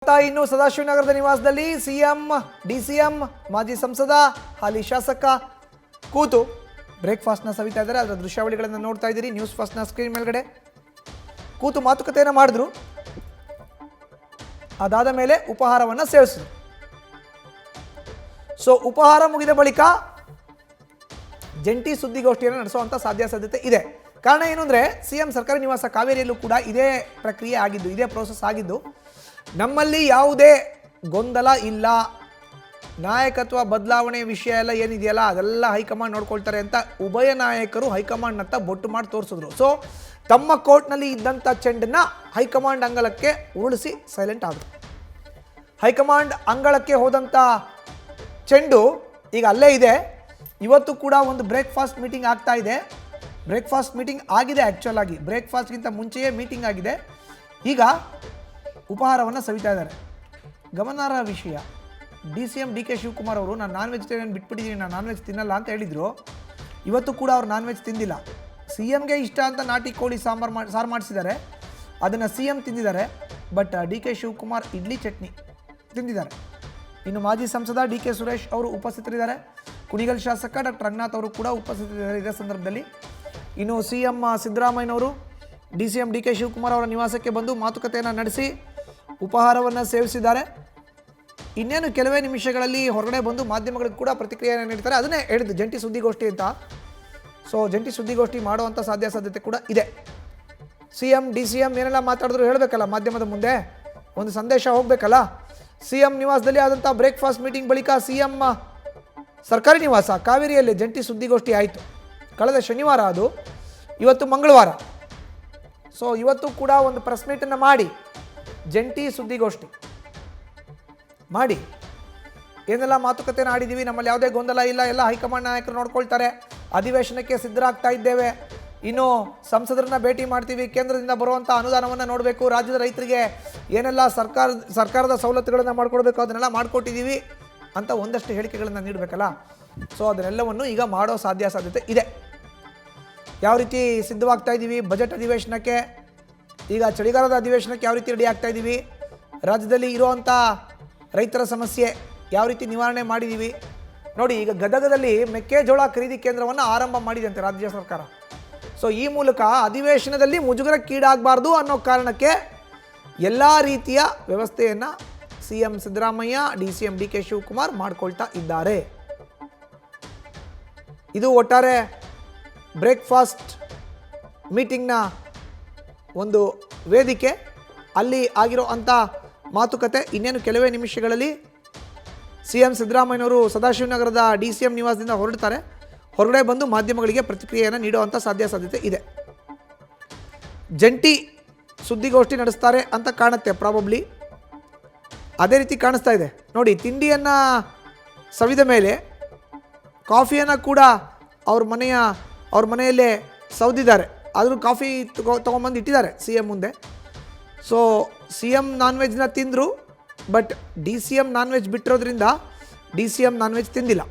ಇನ್ನು ಸದಾಶಿವನಗರದ ನಿವಾಸದಲ್ಲಿ CM DCM ಮಾಜಿ ಸಂಸದ ಹಾಲಿ ಶಾಸಕ ಕೂತು ಬ್ರೇಕ್ಫಾಸ್ಟ್ನ ಸವಿತಾ ಇದ್ದಾರೆ. ಅದರ ದೃಶ್ಯಾವಳಿಗಳನ್ನು ನೋಡ್ತಾ ಇದ್ದೀರಿ. ನ್ಯೂಸ್ ಫಸ್ಟ್ನ ಸ್ಕ್ರೀನ್ ಮೇಲ್ಗಡೆ ಕೂತು ಮಾತುಕತೆಯನ್ನು ಮಾಡಿದ್ರು. ಅದಾದ ಮೇಲೆ ಉಪಹಾರವನ್ನು ಸೇವಿಸಿದ್ರು. ಸೊ ಉಪಹಾರ ಮುಗಿದ ಬಳಿಕ ಜಂಟಿ ಸುದ್ದಿಗೋಷ್ಠಿಯನ್ನು ನಡೆಸುವಂಥ ಸಾಧ್ಯತೆ ಇದೆ. ಕಾರಣ ಏನು ಅಂದರೆ ಸಿಎಂ ಸರ್ಕಾರಿ ನಿವಾಸ ಕಾವೇರಿಯಲ್ಲೂ ಕೂಡ ಇದೇ ಪ್ರಕ್ರಿಯೆ ಆಗಿದ್ದು, ಇದೇ ಪ್ರೋಸೆಸ್ ಆಗಿದ್ದು. ನಮ್ಮಲ್ಲಿ ಯಾವುದೇ ಗೊಂದಲ ಇಲ್ಲ, ನಾಯಕತ್ವ ಬದಲಾವಣೆ ವಿಷಯ ಎಲ್ಲ ಏನಿದೆಯಲ್ಲ ಅದೆಲ್ಲ ಹೈಕಮಾಂಡ್ ನೋಡ್ಕೊಳ್ತಾರೆ ಅಂತ ಉಭಯ ನಾಯಕರು ಹೈಕಮಾಂಡ್ನತ್ತ ಬೊಟ್ಟು ಮಾಡಿ ತೋರಿಸಿದ್ರು. ಸೊ ತಮ್ಮ ಕೋರ್ಟ್ನಲ್ಲಿ ಇದ್ದಂಥ ಚೆಂಡನ್ನು ಹೈಕಮಾಂಡ್ ಅಂಗಳಕ್ಕೆ ಉರುಳಿಸಿ ಸೈಲೆಂಟ್ ಆದರು. ಹೈಕಮಾಂಡ್ ಅಂಗಳಕ್ಕೆ ಹೋದಂಥ ಚೆಂಡು ಈಗ ಅಲ್ಲೇ ಇದೆ. ಇವತ್ತು ಕೂಡ ಒಂದು ಬ್ರೇಕ್ಫಾಸ್ಟ್ ಮೀಟಿಂಗ್ ಆಗ್ತಾ ಇದೆ. ಬ್ರೇಕ್ಫಾಸ್ಟ್ ಮೀಟಿಂಗ್ ಆಗಿದೆ, ಆ್ಯಕ್ಚುಲ್ ಆಗಿ ಬ್ರೇಕ್ಫಾಸ್ಟ್ಗಿಂತ ಮುಂಚೆಯೇ ಮೀಟಿಂಗ್ ಆಗಿದೆ. ಈಗ ಉಪಹಾರವನ್ನು ಸವಿತಾ ಇದ್ದಾರೆ. ಗಮನಾರ್ಹ ವಿಷಯ, DCM DK ಶಿವಕುಮಾರ್ ಅವರು ನಾನು ನಾನ್ ವೆಜಿಟೇರಿಯನ್ ಬಿಟ್ಬಿಟ್ಟಿದ್ದೀನಿ, ನಾನು ನಾನ್ ವೆಜ್ ತಿನ್ನಲ್ಲ ಅಂತ ಹೇಳಿದರು. ಇವತ್ತು ಕೂಡ ಅವ್ರು ನಾನ್ ವೆಜ್ ತಿಂದಿಲ್ಲ. CMಗೆ ಇಷ್ಟ ಅಂತ ನಾಟಿ ಕೋಳಿ ಸಾರು ಮಾಡಿಸಿದ್ದಾರೆ, ಅದನ್ನು CM ತಿಂದಿದ್ದಾರೆ. ಬಟ್ DK ಶಿವಕುಮಾರ್ ಇಡ್ಲಿ ಚಟ್ನಿ ತಿಂದಿದ್ದಾರೆ. ಇನ್ನು ಮಾಜಿ ಸಂಸದ DK ಸುರೇಶ್ ಅವರು ಉಪಸ್ಥಿತರಿದ್ದಾರೆ. ಕುಣಿಗಲ್ ಶಾಸಕ ಡಾಕ್ಟರ್ ರಂಗನಾಥ್ ಅವರು ಕೂಡ ಉಪಸ್ಥಿತರಿದ್ದಾರೆ ಇದೇ ಸಂದರ್ಭದಲ್ಲಿ. ಇನ್ನು CM ಸಿದ್ದರಾಮಯ್ಯನವರು DCM DK ಶಿವಕುಮಾರ್ ಅವರ ನಿವಾಸಕ್ಕೆ ಬಂದು ಮಾತುಕತೆಯನ್ನು ನಡೆಸಿ ಉಪಹಾರವನ್ನು ಸೇವಿಸಿದ್ದಾರೆ. ಇನ್ನೇನು ಕೆಲವೇ ನಿಮಿಷಗಳಲ್ಲಿ ಹೊರಗಡೆ ಬಂದು ಮಾಧ್ಯಮಗಳಿಗೆ ಕೂಡ ಪ್ರತಿಕ್ರಿಯೆಯನ್ನು ನೀಡ್ತಾರೆ. ಅದನ್ನೇ ಹೇಳಿದ್ದು ಜಂಟಿ ಸುದ್ದಿಗೋಷ್ಠಿ ಅಂತ. ಸೊ ಜಂಟಿ ಸುದ್ದಿಗೋಷ್ಠಿ ಮಾಡುವಂಥ ಸಾಧ್ಯತೆ ಕೂಡ ಇದೆ. CM DCM ಏನೆಲ್ಲ ಮಾತಾಡಿದ್ರು ಹೇಳಬೇಕಲ್ಲ, ಮಾಧ್ಯಮದ ಮುಂದೆ ಒಂದು ಸಂದೇಶ ಹೋಗಬೇಕಲ್ಲ. CM ನಿವಾಸದಲ್ಲಿ ಆದಂಥ ಬ್ರೇಕ್ಫಾಸ್ಟ್ ಮೀಟಿಂಗ್ ಬಳಿಕ CM ಸರ್ಕಾರಿ ನಿವಾಸ ಕಾವೇರಿಯಲ್ಲಿ ಜಂಟಿ ಸುದ್ದಿಗೋಷ್ಠಿ ಆಯಿತು. ಕಳೆದ ಶನಿವಾರ ಅದು, ಇವತ್ತು ಮಂಗಳವಾರ. ಸೊ ಇವತ್ತು ಕೂಡ ಒಂದು ಪ್ರೆಸ್ ಮೀಟನ್ನು ಮಾಡಿ ಜಂಟಿ ಸುದ್ದಿಗೋಷ್ಠಿ ಮಾಡಿ ಏನೆಲ್ಲ ಮಾತುಕತೆಯನ್ನು ಆಡಿದ್ದೀವಿ, ನಮ್ಮಲ್ಲಿ ಯಾವುದೇ ಗೊಂದಲ ಇಲ್ಲ, ಎಲ್ಲ ಹೈಕಮಾಂಡ್ ನಾಯಕರು ನೋಡ್ಕೊಳ್ತಾರೆ, ಅಧಿವೇಶನಕ್ಕೆ ಸಿದ್ಧರಾಗ್ತಾ ಇದ್ದೇವೆ, ಇನ್ನು ಸಂಸದರನ್ನ ಭೇಟಿ ಮಾಡ್ತೀವಿ, ಕೇಂದ್ರದಿಂದ ಬರುವಂಥ ಅನುದಾನವನ್ನು ನೋಡಬೇಕು, ರಾಜ್ಯದ ರೈತರಿಗೆ ಏನೆಲ್ಲ ಸರ್ಕಾರದ ಸವಲತ್ತುಗಳನ್ನು ಮಾಡ್ಕೊಡ್ಬೇಕು ಅದನ್ನೆಲ್ಲ ಮಾಡಿಕೊಟ್ಟಿದ್ದೀವಿ ಅಂತ ಒಂದಷ್ಟು ಹೇಳಿಕೆಗಳನ್ನು ನೀಡಬೇಕಲ್ಲ. ಸೊ ಅದನ್ನೆಲ್ಲವನ್ನು ಈಗ ಮಾಡೋ ಸಾಧ್ಯತೆ ಇದೆ. ಯಾವ ರೀತಿ ಸಿದ್ಧವಾಗ್ತಾ ಇದ್ದೀವಿ ಬಜೆಟ್ ಅಧಿವೇಶನಕ್ಕೆ, ಈಗ ಚಳಿಗಾಲದ ಅಧಿವೇಶನಕ್ಕೆ ಯಾವ ರೀತಿ ರೆಡಿ ಆಗ್ತಾ ಇದ್ದೀವಿ, ರಾಜ್ಯದಲ್ಲಿ ಇರುವಂಥ ರೈತರ ಸಮಸ್ಯೆ ಯಾವ ರೀತಿ ನಿವಾರಣೆ ಮಾಡಿದ್ದೀವಿ ನೋಡಿ. ಈಗ ಗದಗದಲ್ಲಿ ಮೆಕ್ಕೆಜೋಳ ಖರೀದಿ ಕೇಂದ್ರವನ್ನು ಆರಂಭ ಮಾಡಿದೆ ಅಂತೆ ರಾಜ್ಯ ಸರ್ಕಾರ. ಸೊ ಈ ಮೂಲಕ ಅಧಿವೇಶನದಲ್ಲಿ ಮುಜುಗರಕ್ಕೀಡಾಗಬಾರ್ದು ಅನ್ನೋ ಕಾರಣಕ್ಕೆ ಎಲ್ಲ ರೀತಿಯ ವ್ಯವಸ್ಥೆಯನ್ನು CM Siddaramaiah DCM DK Shivakumar ಮಾಡ್ಕೊಳ್ತಾ ಇದ್ದಾರೆ. ಇದು ಒಟ್ಟಾರೆ ಬ್ರೇಕ್ಫಾಸ್ಟ್ ಮೀಟಿಂಗ್ನ ಒಂದು ವೇದಿಕೆ. ಅಲ್ಲಿ ಆಗಿರೋ ಅಂಥ ಮಾತುಕತೆ ಇನ್ನೇನು ಕೆಲವೇ ನಿಮಿಷಗಳಲ್ಲಿ CM ಸಿದ್ದರಾಮಯ್ಯನವರು ಸದಾಶಿವನಗರದ DCM ನಿವಾಸದಿಂದ ಹೊರಡ್ತಾರೆ. ಹೊರಗಡೆ ಬಂದು ಮಾಧ್ಯಮಗಳಿಗೆ ಪ್ರತಿಕ್ರಿಯೆಯನ್ನು ನೀಡುವಂಥ ಸಾಧ್ಯತೆ ಇದೆ. ಜಂಟಿ ಸುದ್ದಿಗೋಷ್ಠಿ ನಡೆಸ್ತಾರೆ ಅಂತ ಕಾಣುತ್ತೆ, ಪ್ರಾಬಬ್ಲಿ ಅದೇ ರೀತಿ ಕಾಣಿಸ್ತಾ ಇದೆ ನೋಡಿ. ತಿಂಡಿಯನ್ನು ಸವಿದ ಮೇಲೆ ಕಾಫಿಯನ್ನು ಕೂಡ ಅವ್ರ ಮನೆಯಲ್ಲೇ ಸೌದಿದ್ದಾರೆ. ಆದರೂ ಕಾಫಿ ತೊಗೊಂಬಂದು ಇಟ್ಟಿದ್ದಾರೆ CM ಮುಂದೆ. ಸೊ CM ನಾನ್ ವೆಜ್ನ ತಿಂದರು, ಬಟ್ DCM ನಾನ್ ವೆಜ್ ಬಿಟ್ಟಿರೋದ್ರಿಂದ DCM ನಾನ್ ವೆಜ್ ತಿಂದಿಲ್ಲ.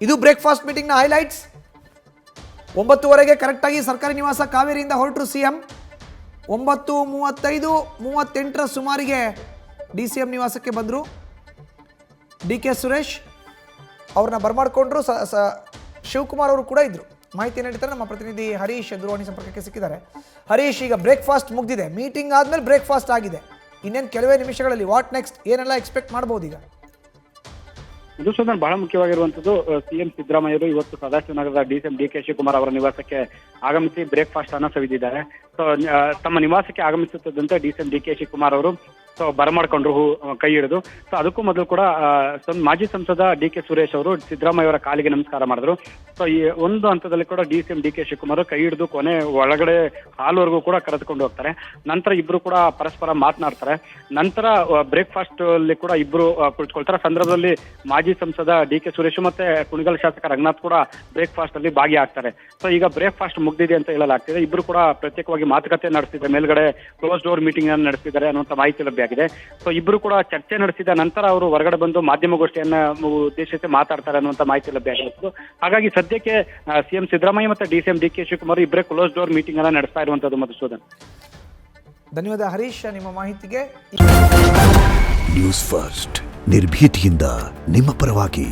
ಇದು ಬ್ರೇಕ್ಫಾಸ್ಟ್ ಮೀಟಿಂಗ್ನ ಹೈಲೈಟ್ಸ್. 9:30ಗೆ ಕರೆಕ್ಟಾಗಿ ಸರ್ಕಾರಿ ನಿವಾಸ ಕಾವೇರಿಯಿಂದ ಹೊರಟರು CM. 9:35-38ರ ಸುಮಾರಿಗೆ DCM ನಿವಾಸಕ್ಕೆ ಬಂದರು. DK ಸುರೇಶ್ ಅವ್ರನ್ನ ಬರಮಾಡಿಕೊಂಡ್ರು. ಶಿವಕುಮಾರ್ ಅವರು ಕೂಡ ಇದ್ದರು. ಮಾಹಿತಿಯನ್ನು ನೀಡ್ತಾರೆ ನಮ್ಮ ಪ್ರತಿನಿಧಿ ಹರೀಶ್ ದೂರವಾಣಿ ಸಂಪರ್ಕಕ್ಕೆ ಸಿಕ್ಕಿದ್ದಾರೆ. ಹರೀಶ್, ಈಗ ಬ್ರೇಕ್ಫಾಸ್ಟ್ ಮುಗಿದಿದೆ, ಮೀಟಿಂಗ್ ಆದಮೇಲೆ ಬ್ರೇಕ್ಫಾಸ್ಟ್ ಆಗಿದೆ, ಇನ್ನೇನು ಕೆಲವೇ ನಿಮಿಷಗಳಲ್ಲಿ ವಾಟ್ ನೆಕ್ಸ್ಟ್, ಏನೆಲ್ಲ ಎಕ್ಸ್ಪೆಕ್ಟ್ ಮಾಡ್ಬೋದು ಈಗ? ಮಧುಸೂದನ್, ಬಹಳ ಮುಖ್ಯವಾಗಿರುವಂತದ್ದು CM ಸಿದ್ದರಾಮಯ್ಯರು ಇವತ್ತು ಸದಾಶಿವನಗರದ DCM DK ಶಿವಕುಮಾರ್ ಅವರ ನಿವಾಸಕ್ಕೆ ಆಗಮಿಸಿ ಬ್ರೇಕ್ಫಾಸ್ಟ್ ಅನ್ನು ಸವಿದಿದ್ದಾರೆ. ಸೊ ತಮ್ಮ ನಿವಾಸಕ್ಕೆ ಆಗಮಿಸುತ್ತಿದ್ದಂತೆ DCM DK ಶಿವಕುಮಾರ್ ಅವರು ಬರಮಾಡ್ಕೊಂಡ್ರು ಕೈ ಹಿಡಿದು. ಸೊ ಅದಕ್ಕೂ ಮೊದಲು ಕೂಡ ಮಾಜಿ ಸಂಸದ DK ಸುರೇಶ್ ಅವರು ಸಿದ್ದರಾಮಯ್ಯ ಅವರ ಕಾಲಿಗೆ ನಮಸ್ಕಾರ ಮಾಡಿದ್ರು. ಸೊ ಈ ಒಂದು ಹಂತದಲ್ಲಿ ಕೂಡ DCM DK ಶಿವಕುಮಾರ್ ಕೈ ಹಿಡಿದು ಕೊನೆ ಒಳಗಡೆ ಹಾಲ್ವರೆಗೂ ಕೂಡ ಕರೆದುಕೊಂಡು ಹೋಗ್ತಾರೆ. ನಂತರ ಇಬ್ರು ಕೂಡ ಪರಸ್ಪರ ಮಾತನಾಡ್ತಾರೆ. ನಂತರ ಬ್ರೇಕ್ಫಾಸ್ಟ್ ಅಲ್ಲಿ ಕೂಡ ಇಬ್ರು ಕುಳಿತುಕೊಳ್ತಾರೆ. ಸಂದರ್ಭದಲ್ಲಿ ಮಾಜಿ ಸಂಸದ DK ಸುರೇಶ್ ಮತ್ತೆ ಕುಣಿಗಲ್ ಶಾಸಕ ರಂಗನಾಥ್ ಕೂಡ ಬ್ರೇಕ್ಫಾಸ್ಟ್ ಅಲ್ಲಿ ಭಾಗಿಯಾಗ್ತಾರೆ. ಸೊ ಈಗ ಬ್ರೇಕ್ಫಾಸ್ಟ್ ಮುಗ್ದಿದೆ ಅಂತ ಹೇಳಲಾಗ್ತಿದೆ. ಇಬ್ರು ಕೂಡ ಪ್ರತ್ಯೇಕವಾಗಿ ಮಾತುಕತೆ ನಡೆಸಿದ್ದಾರೆ, ಮೇಲ್ಗಡೆ ಕ್ಲೋಸ್ ಡೋರ್ ಮೀಟಿಂಗ್ ಅನ್ನು ನಡೆಸಿದ್ದಾರೆ ಅನ್ನುವಂಥ ಮಾಹಿತಿ ಲಭ್ಯ. ಲಭ್ಯವಾಗಿದೆ. ಸೊ ಇಬ್ರು ಕೂಡ ಚರ್ಚೆ ನಡೆಸಿದ ನಂತರ ಅವರು ಹೊರಗಡೆ ಬಂದು ಮಾಧ್ಯಮಗೋಷ್ಠಿಯನ್ನ ಉದ್ದೇಶಿಸಿ ಮಾತಾಡ್ತಾರೆ ಅನ್ನುವಂತ ಮಾಹಿತಿ ಲಭ್ಯವಾಗಿರುತ್ತದೆ. ಹಾಗಾಗಿ ಸದ್ಯಕ್ಕೆ ಸಿಎಂ ಸಿದ್ದರಾಮಯ್ಯ ಮತ್ತು ಡಿಸಿಎಂ ಡಿ ಕೆ ಶಿವಕುಮಾರ್ ಇಬ್ಬರೇ ಕ್ಲೋಸ್ ಡೋರ್ ಮೀಟಿಂಗ್ ಅನ್ನ ನಡೆಸ್ತಾ ಇರುವಂತದ್ದು ಮಧುಸೂದನ್. ಧನ್ಯವಾದ ಹರೀಶ್ ನಿಮ್ಮ ಮಾಹಿತಿಗೆ. ನ್ಯೂಸ್ ಫಸ್ಟ್ ನಿರ್ಭೀತಿಯಿಂದ ನಿಮ್ಮ ಪರವಾಗಿ.